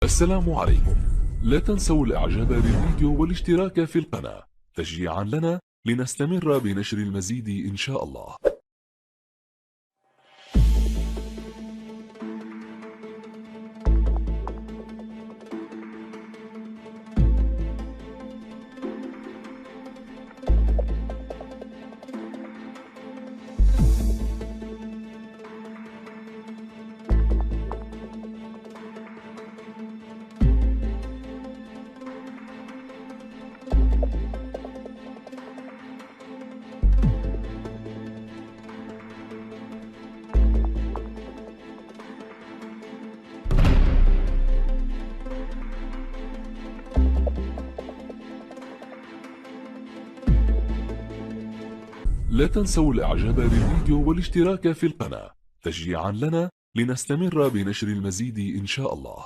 السلام عليكم. لا تنسوا الاعجاب بالفيديو والاشتراك في القناة تشجيعا لنا لنستمر بنشر المزيد ان شاء الله. لا تنسوا الاعجاب بالفيديو والاشتراك في القناة تشجيعا لنا لنستمر بنشر المزيد ان شاء الله.